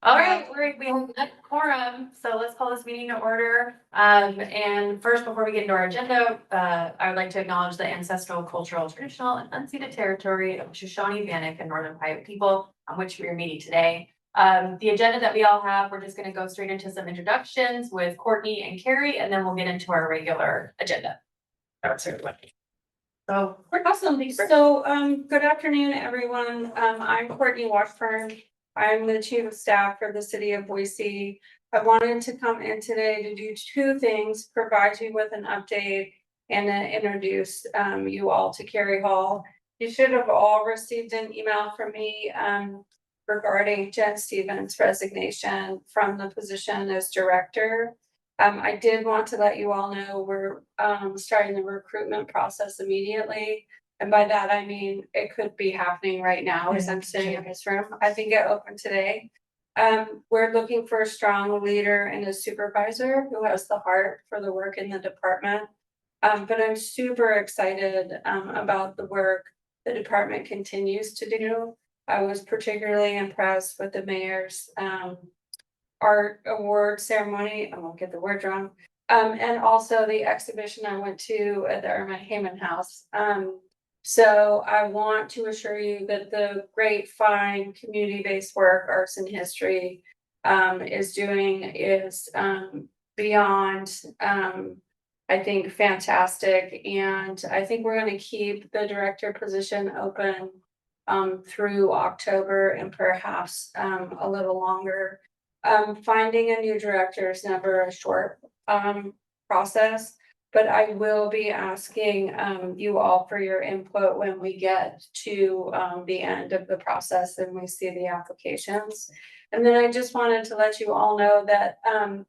All right, we have a quorum, so let's call this meeting to order. And first, before we get into our agenda, I would like to acknowledge the ancestral, cultural, traditional, and unceded territory of Shoshone, Bannock, and Northern Piute people on which we are meeting today. The agenda that we all have, we're just gonna go straight into some introductions with Courtney and Carrie, and then we'll get into our regular agenda. That's everybody. So, Awesome. So, good afternoon, everyone. I'm Courtney Washburn. I'm the Chief of Staff for the City of Boise. I wanted to come in today to do two things: provide you with an update and then introduce you all to Carrie Hall. You should have all received an email from me regarding Jen Stevens' resignation from the position as director. I did want to let you all know we're starting the recruitment process immediately. And by that, I mean, it could be happening right now as I'm sitting in this room. I think it opened today. We're looking for a strong leader and a supervisor who has the heart for the work in the department. But I'm super excited about the work the department continues to do. I was particularly impressed with the mayor's art award ceremony. I won't get the word wrong. And also the exhibition I went to at the Irma Heyman House. So I want to assure you that the great, fine, community-based work Arts and History is doing is beyond, I think, fantastic. And I think we're going to keep the director position open through October and perhaps a little longer. Finding a new director is never a short process, but I will be asking you all for your input when we get to the end of the process and we see the applications. And then I just wanted to let you all know that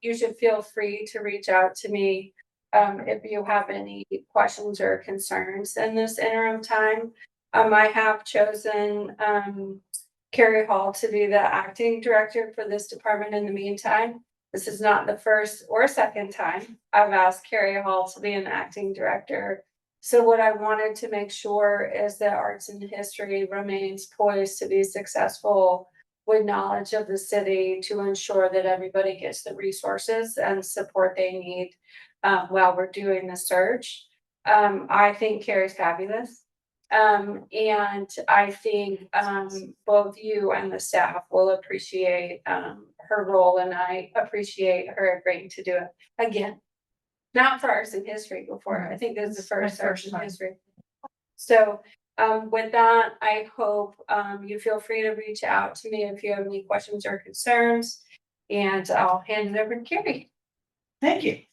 you should feel free to reach out to me if you have any questions or concerns in this interim time. I have chosen Carrie Hall to be the acting director for this department in the meantime. This is not the first or second time I've asked Carrie Hall to be an acting director. So what I wanted to make sure is that Arts and History remains poised to be successful with knowledge of the city to ensure that everybody gets the resources and support they need while we're doing the search. I think Carrie's fabulous. And I think both you and the staff will appreciate her role, and I appreciate her agreeing to do it again. Not for Arts and History before. I think this is the first Arts and History. So with that, I hope you feel free to reach out to me if you have any questions or concerns, and I'll hand it over to Carrie. Thank you.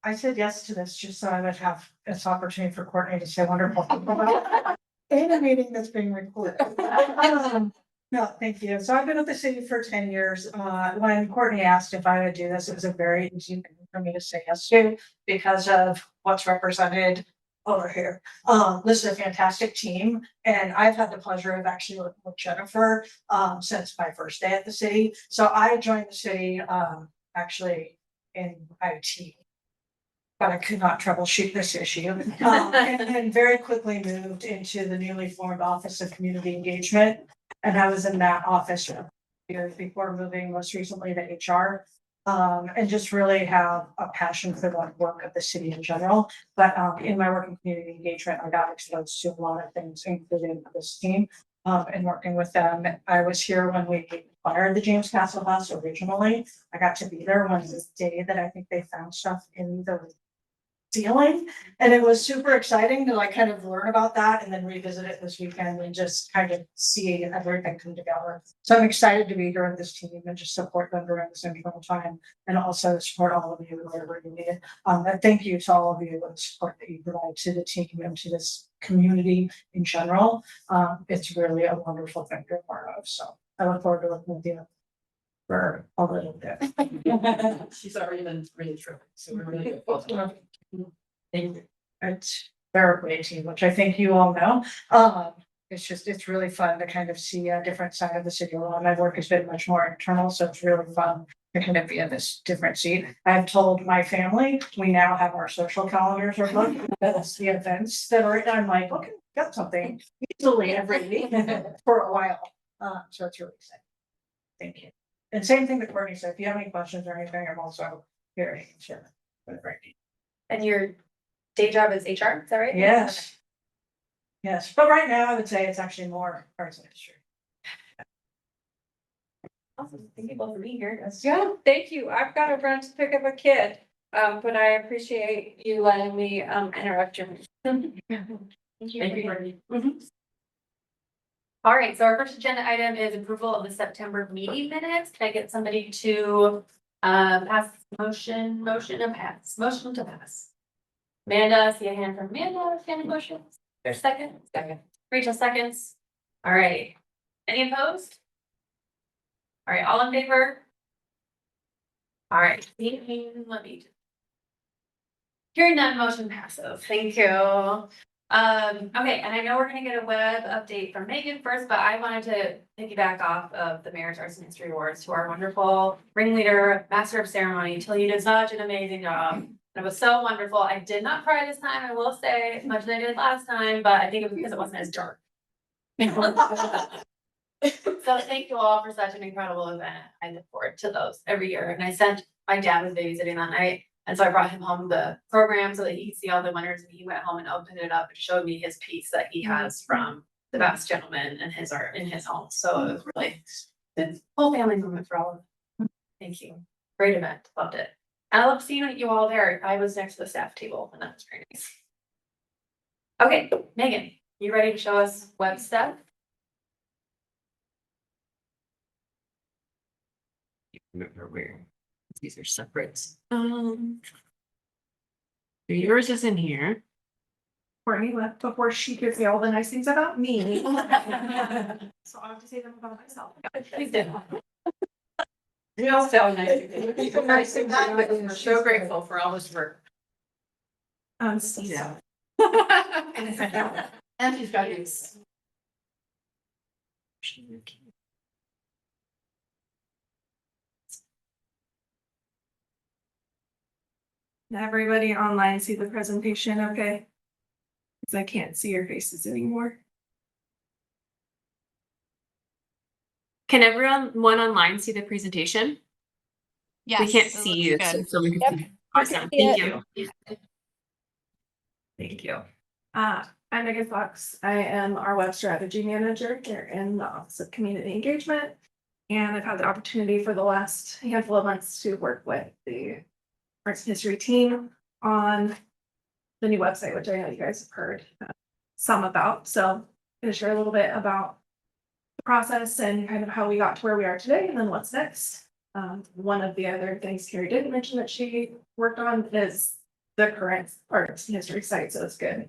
I said yes to this just so I would have this opportunity for Courtney to say wonderful things about in a meeting that's being recorded. No, thank you. So I've been with the city for 10 years. When Courtney asked if I would do this, it was a very easy thing for me to say yes to because of what's represented over here. This is a fantastic team, and I've had the pleasure of actually working with Jennifer since my first day at the city. So I joined the city actually in IT. But I could not troubleshoot this issue. And very quickly moved into the newly formed Office of Community Engagement. And I was in that office years before moving most recently to HR. And just really have a passion for the work of the city in general. But in my work in community engagement, I got exposed to a lot of things, including this team. And working with them. I was here when we acquired the James Castle House originally. I got to be there on the day that I think they found stuff in the ceiling, and it was super exciting to like kind of learn about that and then revisit it this weekend and just kind of see everything come together. So I'm excited to be here with this team and just support them during this incredible time, and also support all of you wherever you need it. And thank you to all of you for the support that you provide to the team and to this community in general. It's really a wonderful thing to be a part of. So I look forward to working with you for a little bit. She's already been really terrific, so we're really good. It's their team, which I think you all know. It's really fun to kind of see a different side of the city. A lot of my work has been much more internal, so it's really fun to kind of be in this different seat. I've told my family we now have our social calendars are booked. That's the events that are. I'm like, okay, got something easily every week for a while. So it's really exciting. Thank you. And same thing that Courtney said, if you have any questions or anything, I'm also here to answer. Whatever I need. And your day job is HR, is that right? Yes. Yes, but right now I would say it's actually more arts and industry. Awesome, thank you both for being here. Yeah, thank you. I've got to run to pick up a kid. But I appreciate you letting me interrupt your. Thank you. Thank you, Courtney. All right, so our first agenda item is approval of the September meeting minutes. Can I get somebody to pass motion to pass? Amanda, see a hand from Amanda, any motions? There's second? Second. Rachel seconds. All right. Any opposed? All right, all in favor? All right, let me. Hearing none, motion passes. Thank you. Okay, and I know we're gonna get a web update from Megan first, but I wanted to piggyback off of the Mayor's Arts and History Awards to our wonderful ringleader, master of ceremony. Tilly, you did such an amazing job. It was so wonderful. I did not cry this time, I will say, as much as I did last time, but I think it was because it wasn't as dark. So thank you all for such an incredible event. I look forward to those every year. And I sent, my dad was babysitting that night. And so I brought him home the program so that he could see all the winners, and he went home and opened it up and showed me his piece that he has from the best gentleman and his art in his home. So it was really the whole family movement for all of them. Thank you. Great event. Loved it. And I loved seeing you all there. I was next to the staff table and that was very nice. Okay, Megan, you ready to show us web stuff? Remember where these are separate. Yours is in here. Courtney left before she could say all the nice things about me. So I'll have to say them about myself. Please do. You all sound nice. We're so grateful for all this work. Steve. And he's got his. Everybody online see the presentation, okay? Cause I can't see your faces anymore. Can everyone online see the presentation? Yes. We can't it see looks you, good. so we can see. Awesome, see thank it. you. Thank you. I'm Megan Fox. I am our web strategy manager here in the Office of Community Engagement. And I've had the opportunity for the last handful of months to work with the Arts and History team on the new website, which I know you guys have heard some about. So I'm going to share a little bit about the process and kind of how we got to where we are today and then what's next. One of the other things Carrie didn't mention that she worked on is the current Arts and History site, so it's good.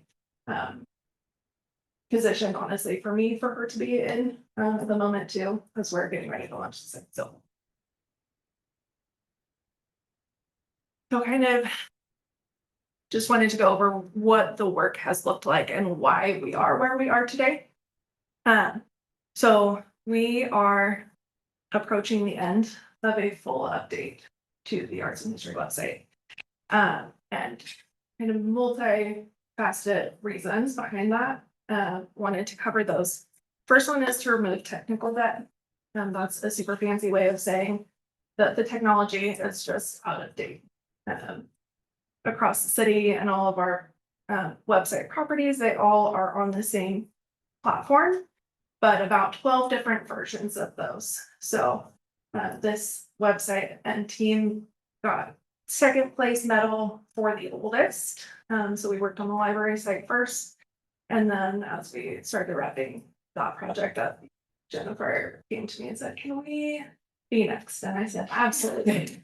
Position, honestly, for me, for her to be in at the moment too, because we're getting ready to launch the site. So kind of just wanted to go over what the work has looked like and why we are where we are today. So we are approaching the end of a full update to the Arts and History website. And kind of multi-faceted reasons behind that. Wanted to cover those. First one is to remove technical debt. And that's a super fancy way of saying that the technology is just out of date. Across the city and all of our website properties, they all are on the same platform, but about 12 different versions of those. So this website and team got second place medal for the oldest. So we worked on the library site first. And then as we started wrapping that project up, Jennifer came to me and said, can we be next? And I said, absolutely.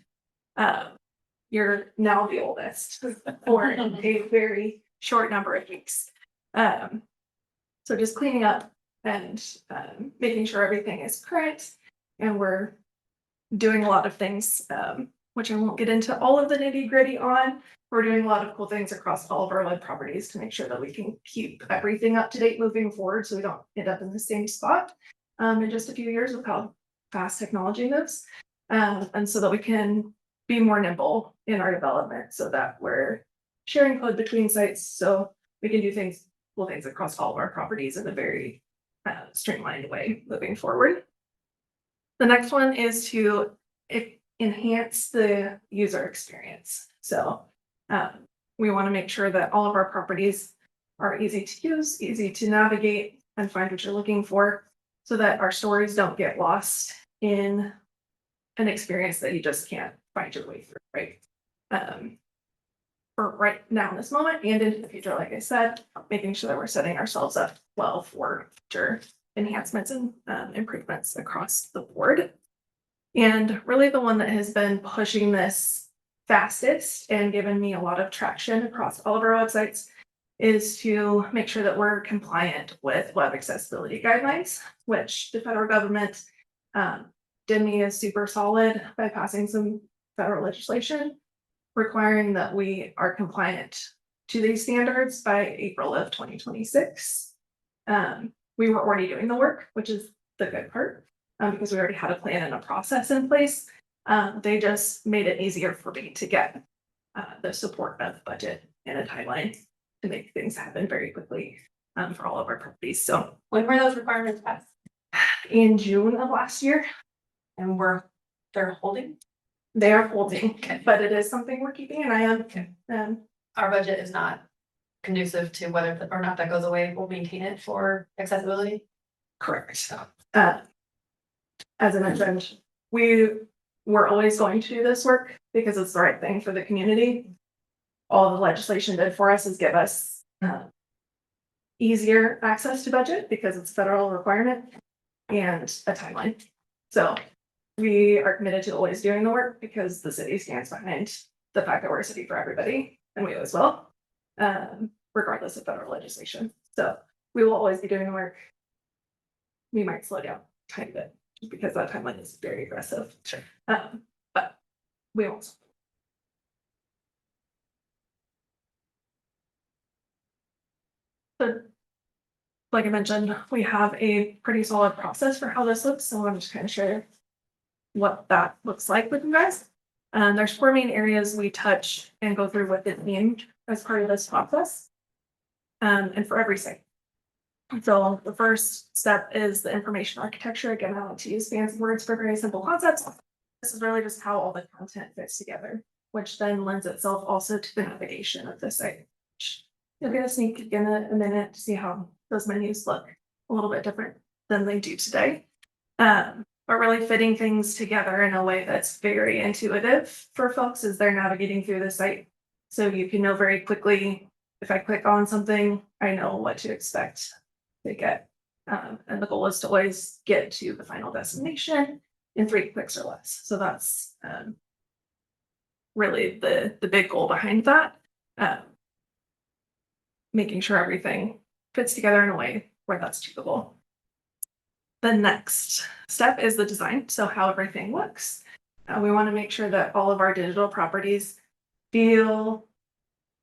You're now the oldest for a very short number of weeks. So just cleaning up and making sure everything is current. And we're doing a lot of things, which I won't get into all of the nitty gritty on. We're doing a lot of cool things across all of our web properties to make sure that we can keep everything up to date moving forward so we don't end up in the same spot in just a few years with how fast technology moves. And so that we can be more nimble in our development so that we're sharing code between sites so we can do cool things across all of our properties in a very streamlined way moving forward. The next one is to enhance the user experience. So we want to make sure that all of our properties are easy to use, easy to navigate, and find what you're looking for, so that our stories don't get lost in an experience that you just can't find your way through, right? For right now in this moment and into the future, like I said, making sure that we're setting ourselves up well for future enhancements and improvements across the board. And really the one that has been pushing this fastest and given me a lot of traction across all of our websites is to make sure that we're compliant with web accessibility guidelines, which the federal government did me a super solid by passing some federal legislation requiring that we are compliant to these standards by April of 2026. We were already doing the work, which is the good part, because we already had a plan and a process in place. They just made it easier for me to get the support of budget and a timeline to make things happen very quickly for all of our properties. So When were those requirements passed? in June of last year, And they're holding? they are holding, but it is something we're keeping an eye on. Our budget is not conducive to whether or not that goes away. We'll maintain it for accessibility. Correct. As I mentioned, we're always going to do this work because it's the right thing for the community. All the legislation did for us is give us easier access to budget because it's a federal requirement and a timeline. So we are committed to always doing the work because the city stands behind the fact that we're a city for everybody, and we always will, regardless of federal legislation. So we will always be doing the work. We might slow down a tiny bit because that timeline is very aggressive. Sure. But we won't. So, like I mentioned, we have a pretty solid process for how this looks, so I'm just kind of share what that looks like with you guys. There's 4 main areas we touch and go through with it named as part of this process. And for every site. So the first step is the information architecture. Again, I like to use fancy words for very simple concepts. This is really just how all the content fits together, which then lends itself also to the navigation of the site. You'll get a sneak peek in a minute to see how those menus look a little bit different than they do today. But really fitting things together in a way that's very intuitive for folks as they're navigating through the site. So you can know very quickly, if I click on something, I know what to expect to get. And the goal is to always get to the final destination in 3 clicks or less. So that's really the big goal behind that. Making sure everything fits together in a way where that's achievable. The next step is the design. So how everything looks. We want to make sure that all of our digital properties feel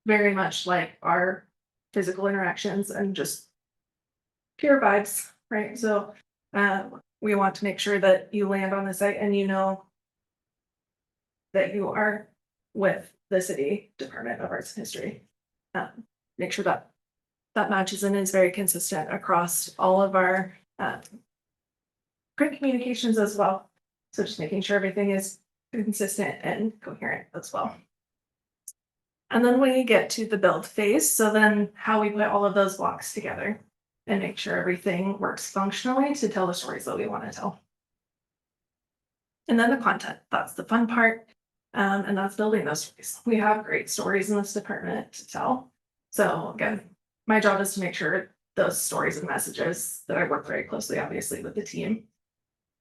very much like our physical interactions and just pure vibes, right? So we want to make sure that you land on the site and you know that you are with the City Department of Arts and History. Make sure that that matches and is very consistent across all of our print communications as well. So just making sure everything is consistent and coherent as well. And then we get to the build phase. So then how we put all of those blocks together and make sure everything works functionally to tell the stories that we want to tell. And then the content, that's the fun part. And that's building those stories. We have great stories in this department to tell. So again, my job is to make sure those stories and messages that I work very closely, obviously, with the team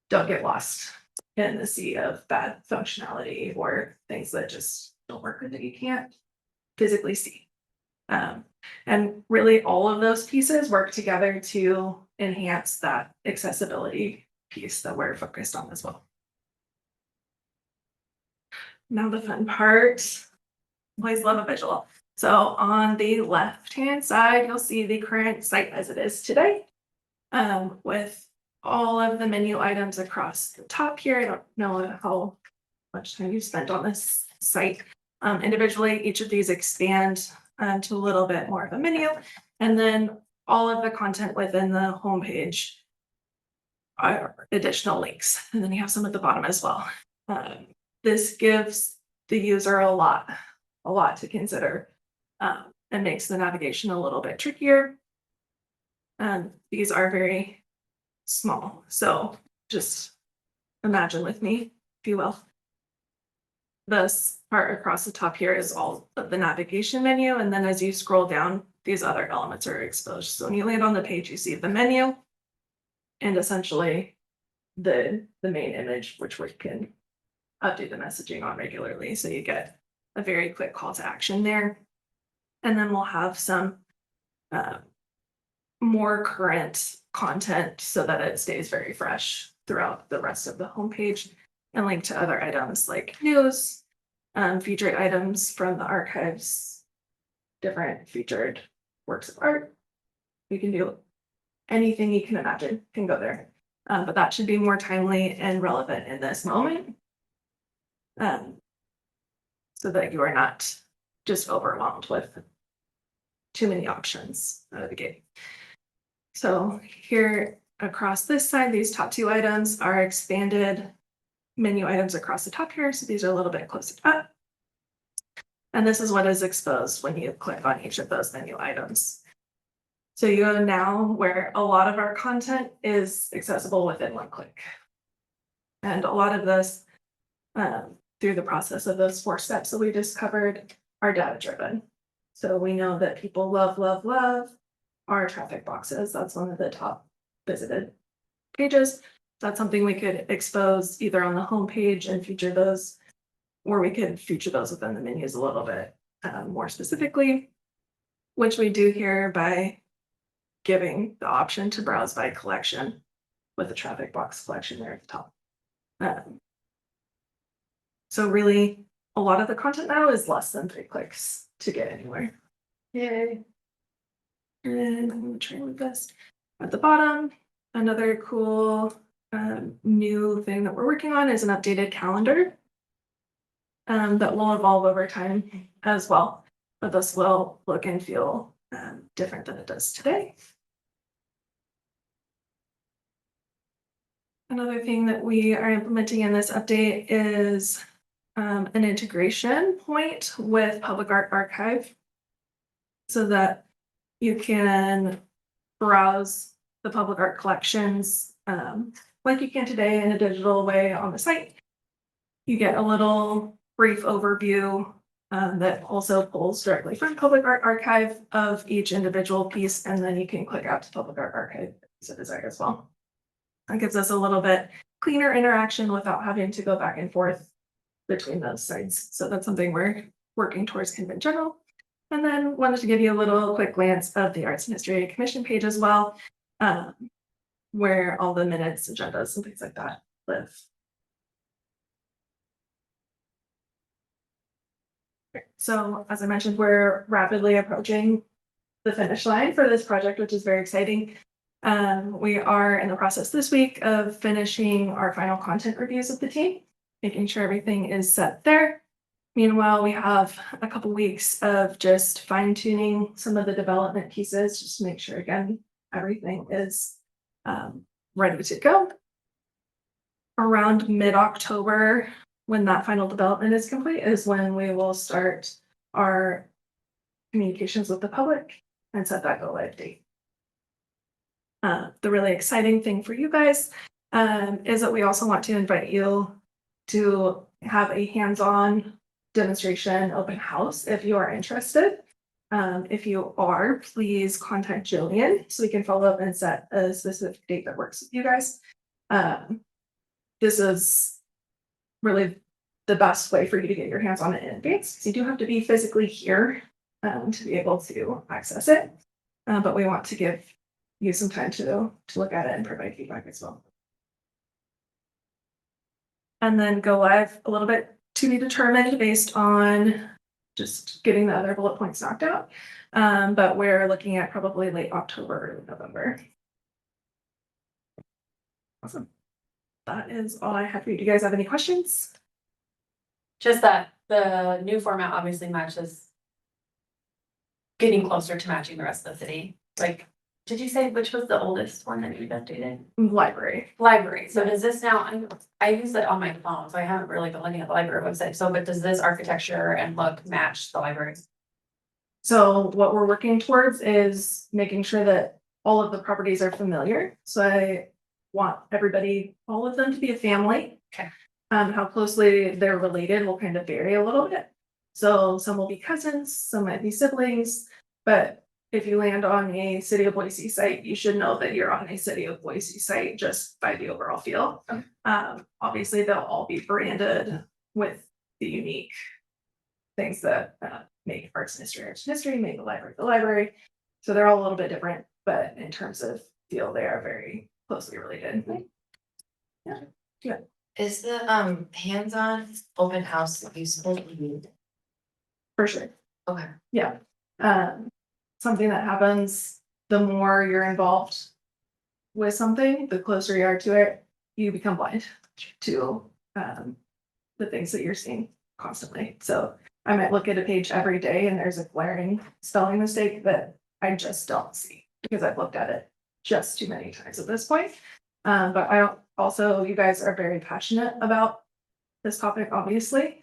don't get lost in the sea of bad functionality or things that just don't work or that you can't physically see. And really all of those pieces work together to enhance that accessibility piece that we're focused on as well. Now the fun part, always love a visual. So on the left-hand side, you'll see the current site as it is today, with all of the menu items across the top here. I don't know how much time you spent on this site. Individually, each of these expand to a little bit more of a menu, and then all of the content within the homepage are additional links, and then you have some at the bottom as well. This gives the user a lot to consider, and makes the navigation a little bit trickier. These are very small, so just imagine with me, if you will. This part across the top here is all of the navigation menu, and then as you scroll down, these other elements are exposed. So when you land on the page, you see the menu and essentially the main image, which we can update the messaging on regularly. So you get a very quick call to action there. And then we'll have some more current content so that it stays very fresh throughout the rest of the homepage, and link to other items like news, featured items from the archives, different featured works of art. You can do anything you can imagine can go there. But that should be more timely and relevant in this moment. So that you are not just overwhelmed with too many options out of the gate. So here across this side, these top two items are expanded menu items across the top here. So these are a little bit closer up. And this is what is exposed when you click on each of those menu items. So you go now where a lot of our content is accessible within one click. And a lot of this, through the process of those 4 steps that we just covered, are data driven. So we know that people love our traffic boxes. That's one of the top visited pages. That's something we could expose either on the homepage and feature those, or we could feature those within the menus a little bit more specifically, which we do here by giving the option to browse by collection with the traffic box collection there at the top. So really, a lot of the content now is less than 3 clicks to get anywhere. Yay. And I'm gonna try with this. At the bottom, another cool new thing that we're working on is an updated calendar that will evolve over time as well. But this will look and feel different than it does today. Another thing that we are implementing in this update is an integration point with Public Art Archive so that you can browse the public art collections like you can today in a digital way on the site. You get a little brief overview that also pulls directly from Public Art Archive of each individual piece, and then you can click out to Public Art Archive if you desire as well. That gives us a little bit cleaner interaction without having to go back and forth between those sites. So that's something we're working towards in general. And then wanted to give you a little quick glance of the Arts and History Commission page as well, where all the minutes, agendas, and things like that live. So as I mentioned, we're rapidly approaching the finish line for this project, which is very exciting. We are in the process this week of finishing our final content reviews of the team, making sure everything is set there. Meanwhile, we have a couple weeks of just fine tuning some of the development pieces, just to make sure, again, everything is ready to go. Around mid-October, when that final development is complete, is when we will start our communications with the public and set that go live date. The really exciting thing for you guys is that we also want to invite you to have a hands-on demonstration open house if you are interested. If you are, please contact Jillian so we can follow up and set a specific date that works with you guys. This is really the best way for you to get your hands on it in advance, because you do have to be physically here to be able to access it. But we want to give you some time to look at it and provide feedback as well. And then go live a little bit to be determined based on just getting the other bullet points knocked out. But we're looking at probably late October, November. Awesome. That is all I have for you. Do you guys have any questions? Just that the new format obviously matches getting closer to matching the rest of the city. Like, did you say which was the oldest one that you've updated? Library. Library, so does this now, I use it on my phone, so I haven't really been looking at the library website, so, but does this architecture and look match the library? So what we're working towards is making sure that all of the properties are familiar. So I want everybody, all of them to be a family. Okay. How closely they're related will kind of vary a little bit. So some will be cousins, some might be siblings, but if you land on a City of Boise site, you should know that you're on a City of Boise site just by the overall feel. Okay. Obviously, they'll all be branded with the unique things that make arts and history, make the library. So they're all a little bit different, but in terms of feel, they are very closely related. Is the hands-on open house useful? For sure. Okay. Yeah. Something that happens, the more you're involved with something, the closer you are to it, you become blind to the things that you're seeing constantly. So I might look at a page every day and there's a glaring spelling mistake that I just don't see because I've looked at it just too many times at this point. But I also, you guys are very passionate about this topic, obviously.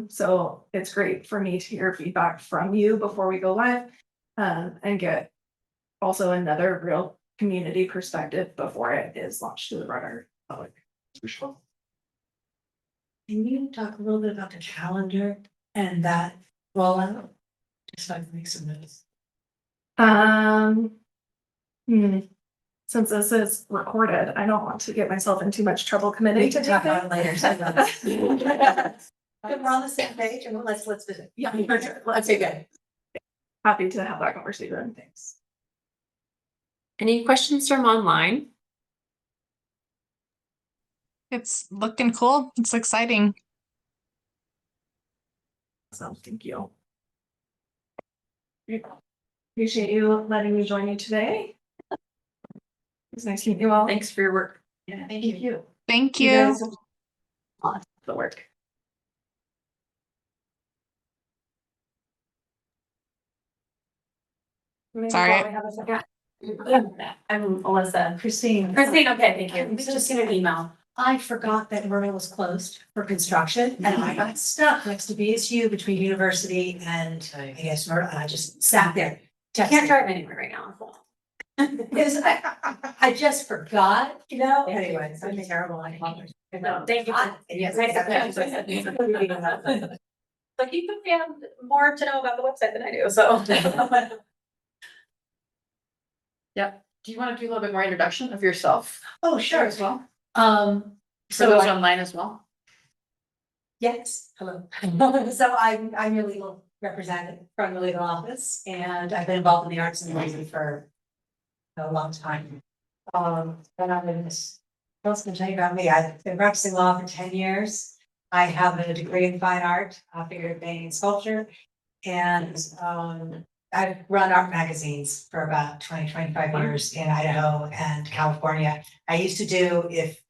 So it's great for me to hear feedback from you before we go live, and get also another real community perspective before it is launched to the broader public. Can you talk a little bit about the calendar and that rollout? Just so I can make some notes. Since this is recorded, I don't want to get myself in too much trouble committing We to can talk about it later. later. We're on the same page and let's visit. Yeah, Let's be good. happy to have that conversation. Thanks. Any questions from online? It's looking cool. It's exciting. So thank you. Appreciate you letting me join you today. It's nice to meet you all. Thanks for your work. Yeah, thank you. Thank You you. guys have lots of the work. Maybe Sorry. while we have a second. I'm Alyssa. Christine. Christine, okay, thank you. I'm We so just get an email. I forgot that Myrtle was closed for construction and I got stuck next to BSU between University and I guess Myrtle, and I just sat there. I can't drive anywhere right now. Because I just forgot, you know, anyways, I'm terrible. I apologize. No, thank you. Yes. Nice to meet you. Like you could have more to know about the website than I do, so. Yep. Do you want to do a little bit more introduction of yourself Oh, sure. as well? For For those online as well? Yes, hello. So I'm your legal representative from the legal office and I've been involved in the arts and music for a long time. And I'm in this, what else can I tell you about me? I've been practicing law for 10 years. I have a degree in fine art, figurative painting and sculpture. And I've run art magazines for about 25 years in Idaho and California. I used to do, if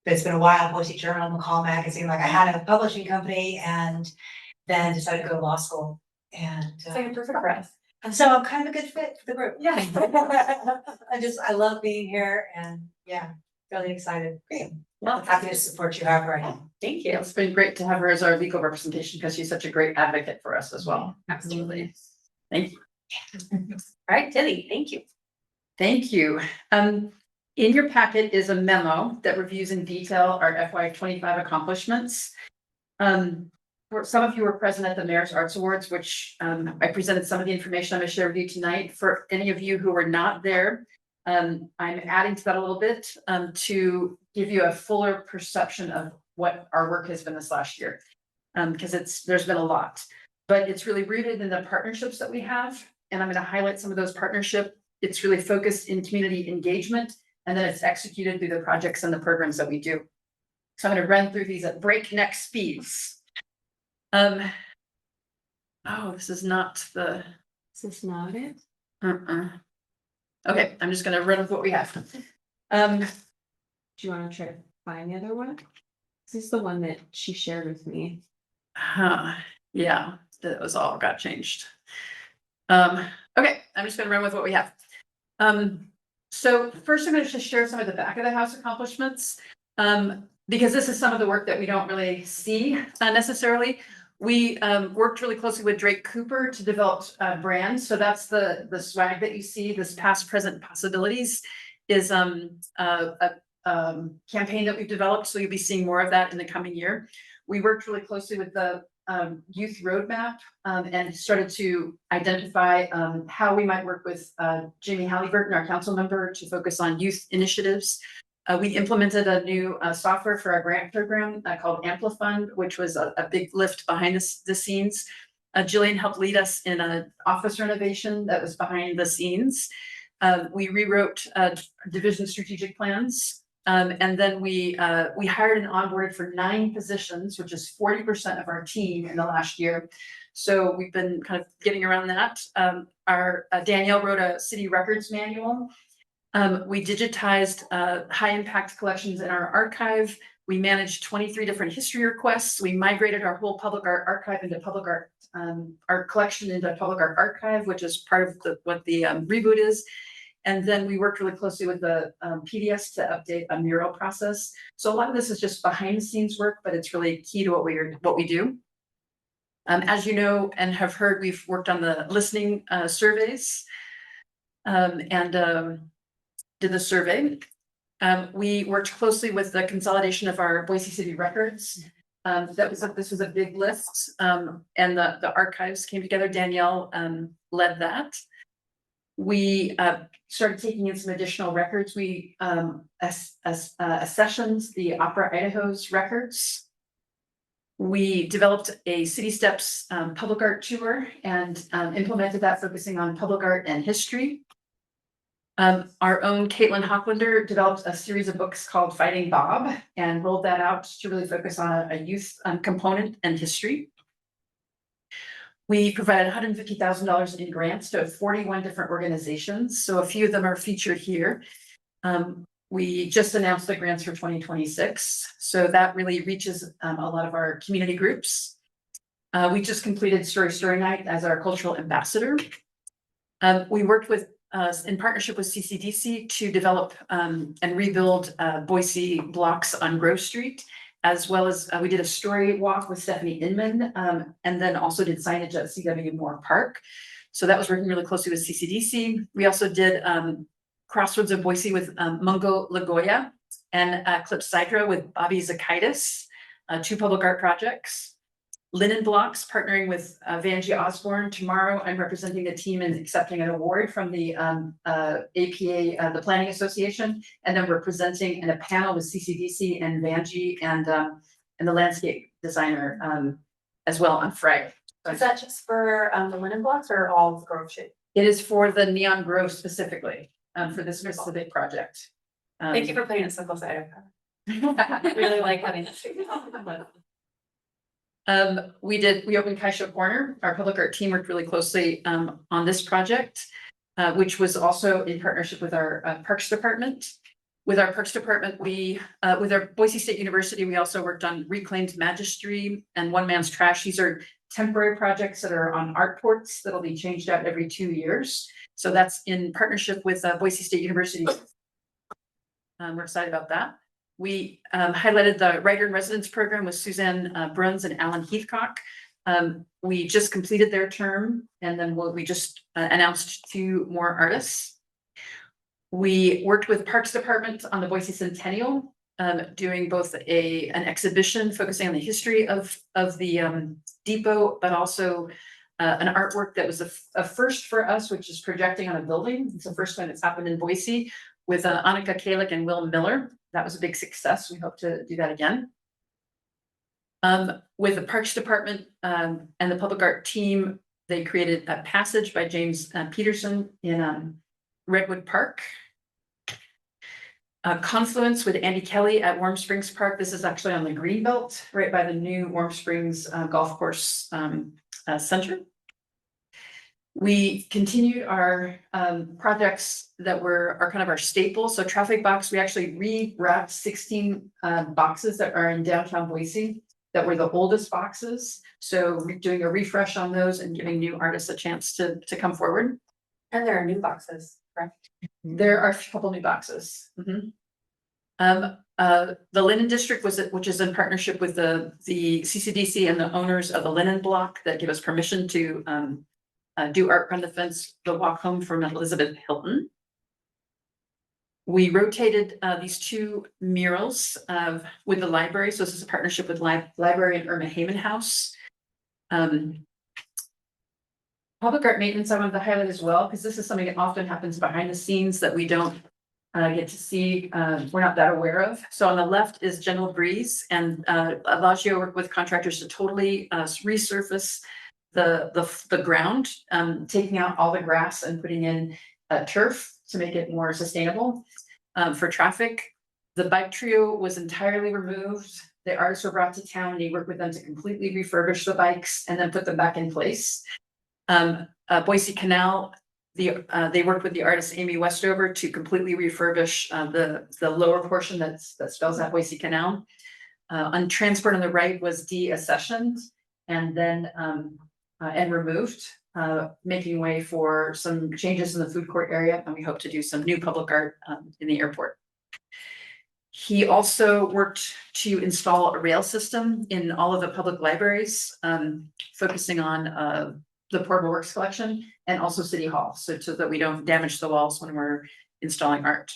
it's been a while, Boise Journal, McCall magazine, like I had a publishing company and then decided to go to law school. And It's like a perfect for us. and so I'm kind of a good fit for the group. Yeah. I love being here and yeah, really excited. Great. Well, happy to support you however I can. Thank Yeah, you. it's been great to have her as our legal representation because she's such a great advocate for us as well. Absolutely. Thank you. All right, Tilly, thank you. Thank you. In your packet is a memo that reviews in detail our FY 25 accomplishments. For some of you were present at the Mayor's Arts Awards, which I presented some of the information I'm gonna share with you tonight. For any of you who were not there, I'm adding to that a little bit to give you a fuller perception of what our work has been this last year. Because there's been a lot, but it's really rooted in the partnerships that we have. And I'm going to highlight some of those partnerships. It's really focused in community engagement, and then it's executed through the projects and the programs that we do. So I'm going to run through these at breakneck speeds. Oh, this is not the. Is this not it? Okay, I'm just going to run with what we have. Do you want to try to find the other one? This is the one that she shared with me. Yeah, that was all got changed. Okay, I'm just gonna run with what we have. So first I'm going to just share some of the back of the house accomplishments. Because this is some of the work that we don't really see necessarily. We worked really closely with Drake Cooper to develop brands. So that's the swag that you see, this past, present possibilities is a campaign that we've developed. So you'll be seeing more of that in the coming year. We worked really closely with the youth roadmap and started to identify how we might work with Jamie Halliburton, our council member, to focus on youth initiatives. We implemented a new software for our grant program called Amplifund, which was a big lift behind the scenes. Jillian helped lead us in an office renovation that was behind the scenes. We rewrote division strategic plans. And then we hired and onboarded for 9 positions, which is 40% of our team in the last year. So we've been kind of getting around that. Our Danielle wrote a city records manual. We digitized high impact collections in our archive. We managed 23 different history requests. We migrated our whole public art archive into public art, our collection into public art archive, which is part of what the reboot is. And then we worked really closely with the PDS to update a mural process. So a lot of this is just behind the scenes work, but it's really key to what we do. As you know and have heard, we've worked on the listening surveys and did the survey. We worked closely with the consolidation of our Boise City records. This was a big list, and the archives came together. Danielle led that. We started taking in some additional records. We accessions the Opera Idaho's records. We developed a City Steps public art tour and implemented that, focusing on public art and history. Our own Caitlin Hocklander developed a series of books called Fighting Bob and rolled that out to really focus on a youth component and history. We provided $150,000 in grants to 41 different organizations. So a few of them are featured here. We just announced the grants for 2026. So that really reaches a lot of our community groups. We just completed Story Night as our cultural ambassador. We worked with in partnership with CCDC to develop and rebuild Boise blocks on Grove Street, as well as we did a story walk with Stephanie Inman, and then also did signage at C.W. Moore Park. So that was working really closely with CCDC. We also did Crossroads of Boise with Mungo Lagoya and Clipsydra with Bobby Zakaitis, 2 public art projects. Linen Blocks, partnering with Vanjie Osborne. Tomorrow, I'm representing the team and accepting an award from the APA, the Planning Association, and then we're presenting in a panel with CCDC and Vanjie and the landscape designer as well on Friday. Is that just for the linen blocks or all of Grove Street? It is for the Neon Grove specifically, for this specific project. Thank you for putting it so close. I really like having this. We opened Kaisha Corner. Our public art team worked really closely on this project, which was also in partnership with our Parks Department. With our Parks Department, with our Boise State University, we also worked on Reclaimed Magistry and One Man's Trash. These are temporary projects that are on art ports that'll be changed out every 2 years. So that's in partnership with Boise State University. We're excited about that. We highlighted the Writer in Residence program with Suzanne Bruns and Alan Heathcock. We just completed their term, and then we just announced 2 more artists. We worked with Parks Department on the Boise Centennial, doing both an exhibition focusing on the history of the depot, but also an artwork that was a first for us, which is projecting on a building. It's the first time it's happened in Boise, with Annika Kalick and Will Miller. That was a big success. We hope to do that again. With the Parks Department and the public art team, they created a passage by James Peterson in Redwood Park. Confluence with Andy Kelly at Warm Springs Park. This is actually on the Greenbelt, right by the new Warm Springs Golf Course Center. We continued our projects that are kind of our staples. So Traffic Box, we actually re-wrapped 16 boxes that are in downtown Boise that were the oldest boxes. So we're doing a refresh on those and giving new artists a chance to come forward. And there are new boxes. correct? There are a couple new boxes. Mhm. The Linen District which is in partnership with the CCDC and the owners of the Linen Block that give us permission to do art on the fence, the walk home from Elizabeth Hilton. We rotated these two murals with the library. So this is a partnership with Library and Irma Hayman House. Public art maintenance, I wanted to highlight as well, because this is something that often happens behind the scenes that we don't get to see, we're not that aware of. So on the left is General Breeze, and Alagio worked with contractors to totally resurface the ground, taking out all the grass and putting in turf to make it more sustainable for traffic. The bike trio was entirely removed. The artists were brought to town, and he worked with them to completely refurbish the bikes and then put them back in place. Boise Canal, they worked with the artist Amy Westover to completely refurbish the lower portion that spells out Boise Canal. On transport on the right was deaccessioned and then and removed, making way for some changes in the food court area, and we hope to do some new public art in the airport. He also worked to install a rail system in all of the public libraries, focusing on the Portable Works collection and also City Hall, so that we don't damage the walls when we're installing art.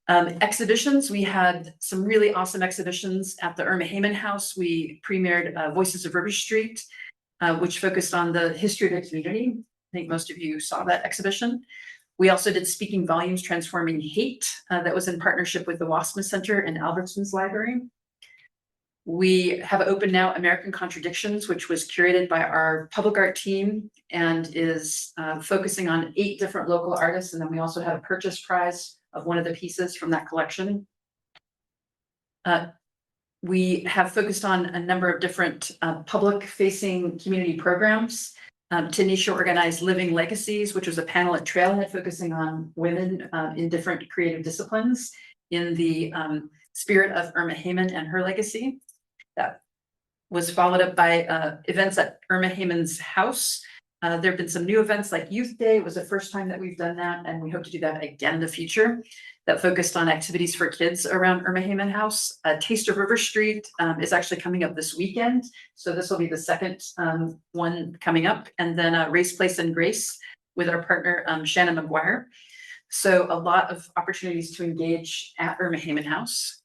Exhibitions, we had some really awesome exhibitions at the Irma Hayman House. We premiered Voices of River Street, which focused on the history of the community. I think most of you saw that exhibition. We also did Speaking Volumes, Transforming Hate, that was in partnership with the Wassma Center and Albertsons Library. We have open now American Contradictions, which was curated by our public art team and is focusing on 8 different local artists. And then we also have a purchase prize of one of the pieces from that collection. We have focused on a number of different public-facing community programs. Tanisha organized Living Legacies, which was a panel at Trailhead focusing on women in different creative disciplines in the spirit of Irma Hayman and her legacy. That was followed up by events at Irma Hayman's house. There have been some new events like Youth Day. It was the first time that we've done that, and we hope to do that again in the future, that focused on activities for kids around Irma Hayman House. Taste of River Street is actually coming up this weekend. So this will be the second one coming up. And then Race, Place, and Grace with our partner, Shannon McGuire. So a lot of opportunities to engage at Irma Hayman House.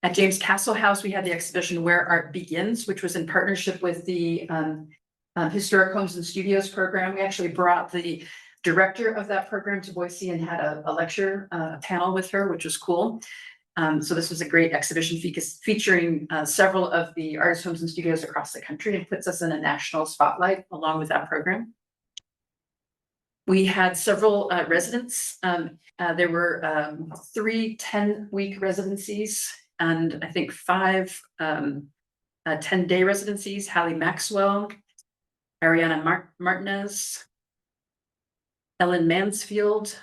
At James Castle House, we had the exhibition Where Art Begins, which was in partnership with the Historic Homes and Studios program. We actually brought the director of that program to Boise and had a lecture panel with her, which was cool. So this was a great exhibition featuring several of the artist homes and studios across the country, and puts us in a national spotlight along with that program. We had several residents. There were 3 10-week residencies and I think 5 10-day residencies. Hallie Maxwell, Ariana Martinez, Ellen Mansfield,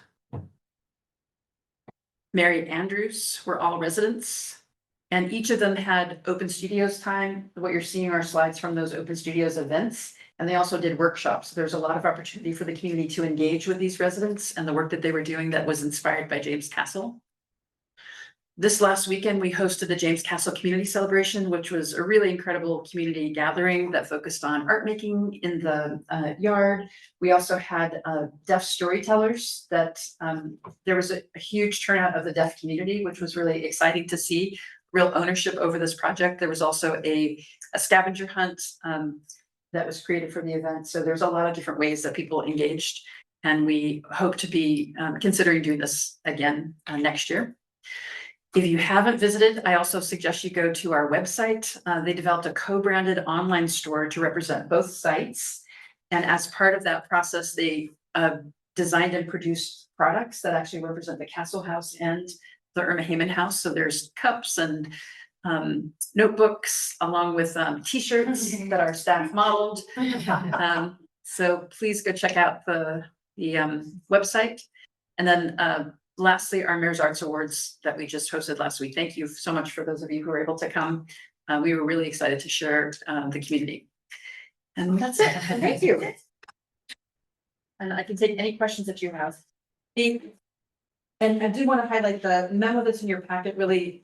Mary Andrews were all residents, and each of them had open studios time. What you're seeing are slides from those open studios events, and they also did workshops. There's a lot of opportunity for the community to engage with these residents and the work that they were doing that was inspired by James Castle. This last weekend, we hosted the James Castle Community Celebration, which was a really incredible community gathering that focused on art making in the yard. We also had deaf storytellers that there was a huge turnout of the deaf community, which was really exciting to see. Real ownership over this project. There was also a scavenger hunt that was created for the event. So there's a lot of different ways that people engaged, and we hope to be considering doing this again next year. If you haven't visited, I also suggest you go to our website. They developed a co-branded online store to represent both sites. And as part of that process, they designed and produced products that actually represent the Castle House and the Irma Hayman House. So there's cups and notebooks along with t-shirts that our staff modeled. So please go check out the website. And then lastly, our Mayor's Arts Awards that we just hosted last week. Thank you so much for those of you who were able to come. We were really excited to share the community. And that's it. Thank you. and I can take any questions that you have. And I do want to highlight the memo that's in your packet really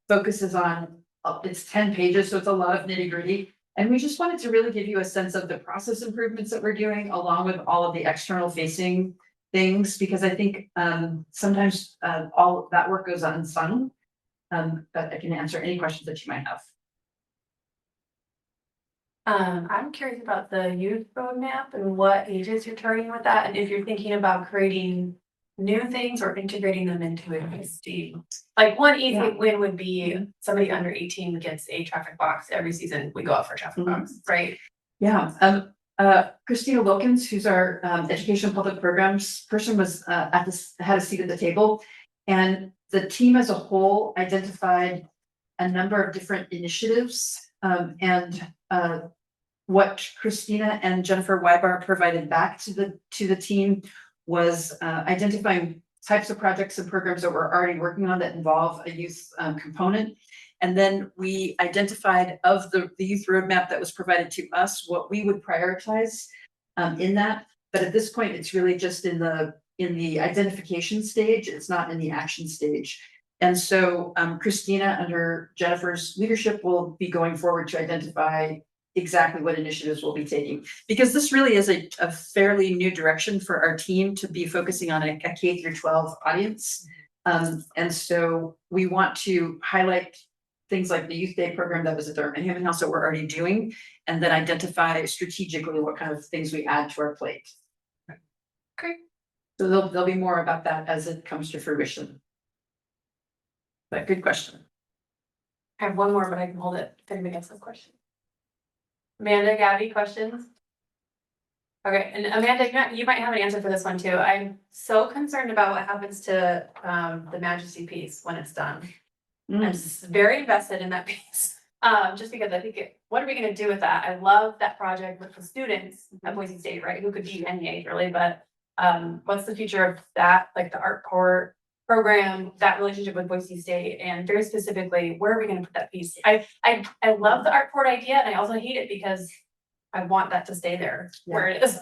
focuses on, it's 10 pages, so it's a lot of nitty gritty. And we just wanted to really give you a sense of the process improvements that we're doing along with all of the external facing things, because I think sometimes all of that work goes unsung. But I can answer any questions that you might have. I'm curious about the youth roadmap and what ages you're targeting with that, and if you're thinking about creating new things or integrating them into existing. Like one easy win would be somebody under 18 gets a traffic box every season. We go out for a traffic box, right? Yeah, Christina Wilkins, who's our education public programs person, was had a seat at the table. And the team as a whole identified a number of different initiatives. What Christina and Jennifer Weibar provided back to the team was identifying types of projects and programs that we're already working on that involve a youth component. And then we identified of the youth roadmap that was provided to us, what we would prioritize in that. But at this point, it's really just in the identification stage. It's not in the action stage. And so Christina, under Jennifer's leadership, will be going forward to identify exactly what initiatives we'll be taking. Because this really is a fairly new direction for our team to be focusing on a K through 12 audience. And so we want to highlight things like the Youth Day program that was at the Hammond House that we're already doing, and then identify strategically what kind of things we add to our plate. Great. So there'll be more about that as it comes to fruition. But good question. I have one more, but I can hold it if anybody has a question. Amanda, Gabby, questions? Okay, and Amanda, you might have an answer for this one too. I'm so concerned about what happens to the Majesty piece when it's done. I'm very invested in that piece. Just because I think what are we gonna do with that? I love that project with the students at Boise State, right? Who could be any age really, but what's the future of that, like the art court program, that relationship with Boise State, and very specifically, where are we gonna put that piece? I love the art court idea, and I also hate it because I want that to stay there where it is.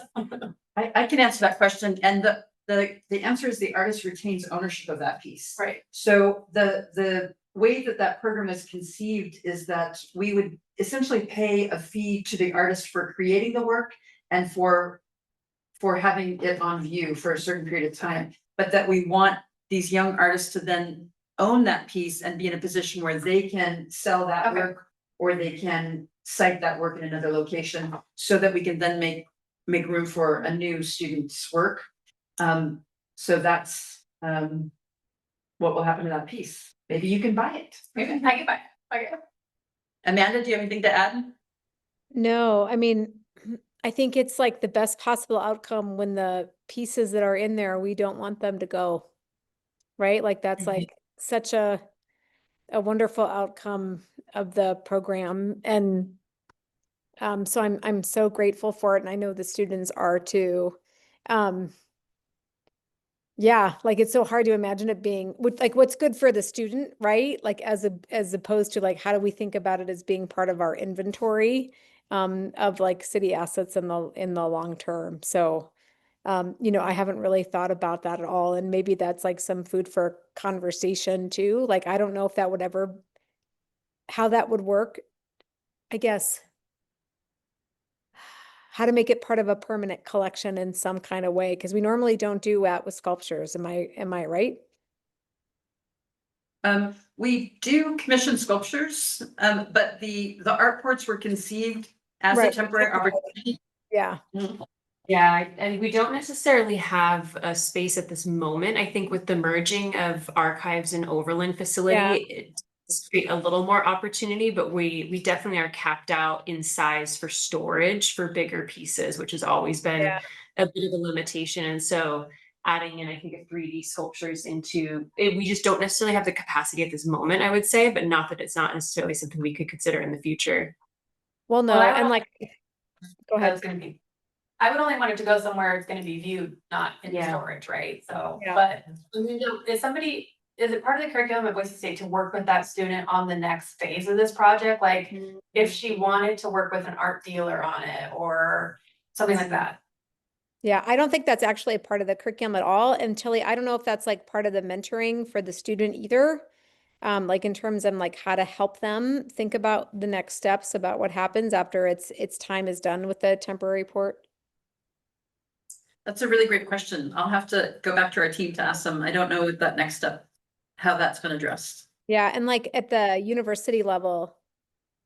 I can answer that question, and the answer is the artist retains ownership of that piece. Right. So the way that program is conceived is that we would essentially pay a fee to the artist for creating the work and for having it on view for a certain period of time, but that we want these young artists to then own that piece and be in a position where they can sell that work, or they can cite that work in another location, so that we can then make room for a new student's work. So that's what will happen to that piece. Maybe you can buy it. Maybe I can buy it. Okay. Amanda, do you have anything to add? No, I mean, I think it's like the best possible outcome when the pieces that are in there, we don't want them to go. Right? Like that's like such a wonderful outcome of the program. And so I'm so grateful for it. And I know the students are too. Yeah, like it's so hard to imagine it being like what's good for the student, right? Like as opposed to like how do we think about it as being part of our inventory of like city assets in the long term. So I haven't really thought about that at all. And maybe that's like some food for conversation too. Like I don't know if that would ever how that would work, I guess. How to make it part of a permanent collection in some kind of way, because we normally don't do that with sculptures. Am I right? We do commission sculptures, but the art courts were conceived as a Right. temporary opportunity. Yeah. Yeah, and we don't necessarily have a space at this moment. I think with the merging of archives and Overland facility, it does create a little more opportunity, but we definitely are capped out in size for storage for bigger pieces, which has always been a bit of a limitation. And so adding in, I think, a 3D sculptures into it, we just don't necessarily have the capacity at this moment, I would say, but not that it's not necessarily something we could consider in the future. Well, no, Well, I and would- like, go ahead. I would only want it to go somewhere it's gonna be viewed, not in Yeah. storage, right? So, Yeah. but is it part of the curriculum at Boise State to work with that student on the next phase of this project? Like if she wanted to work with an art dealer on it or something like that? Yeah, I don't think that's actually a part of the curriculum at all. And Tilly, I don't know if that's like part of the mentoring for the student either. Like in terms of like how to help them think about the next steps about what happens after its time is done with the temporary port. That's a really great question. I'll have to go back to our team to ask them. I don't know that next step, how that's been addressed. Yeah, and like at the university level,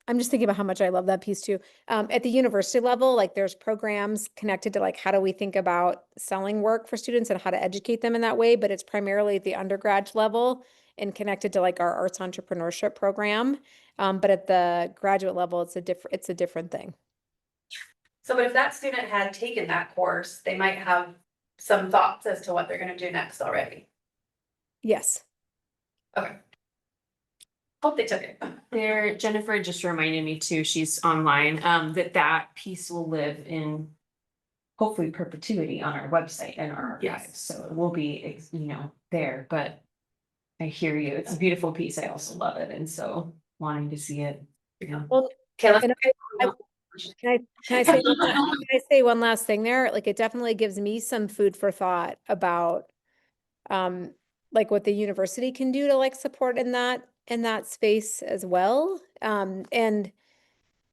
I'm just thinking about how much I love that piece too. At the university level, like there's programs connected to like how do we think about selling work for students and how to educate them in that way, but it's primarily at the undergrad level and connected to like our arts entrepreneurship program. But at the graduate level, it's a different thing. So, but if that student had taken that course, they might have some thoughts as to what they're gonna do next already. Yes. Hope they took it. There, Jennifer just reminded me too, she's online, that piece will live in hopefully perpetuity on our website and our archives, so it will be, there, but I hear you, it's a beautiful piece, I also love it, and so wanting to see it, Well, Okay, let's. and can I say can I say one last thing there? Like it definitely gives me some food for thought about like what the university can do to like support in that space as well. And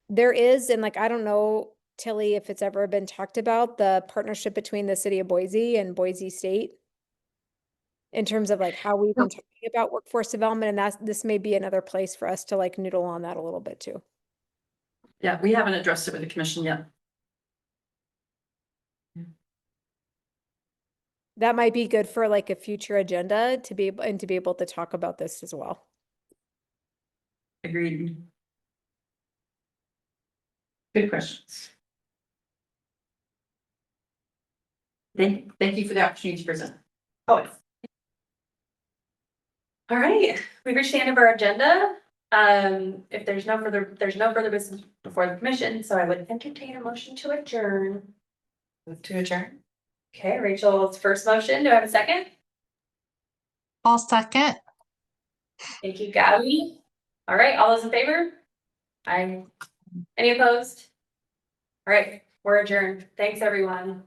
there is, and like I don't know, Tilly, if it's ever been talked about, the partnership between the city of Boise and Boise State in terms of like how we've been talking about workforce development, and this may be another place for us to like noodle on that a little bit too. Yeah, we haven't addressed it with the commission yet. That might be good for like a future agenda to be able to talk about this as well. Agreed. Good questions. Thank you for the opportunity to present. Oh. All right, we've reached the end of our agenda. If there's no further business before the commission, so I would entertain a motion to adjourn. Move to adjourn. Okay, Rachel's first motion. Do I have a second? I'll second. Thank you, Gabby. All right, all those in favor? Any opposed? All right, we're adjourned. Thanks, everyone.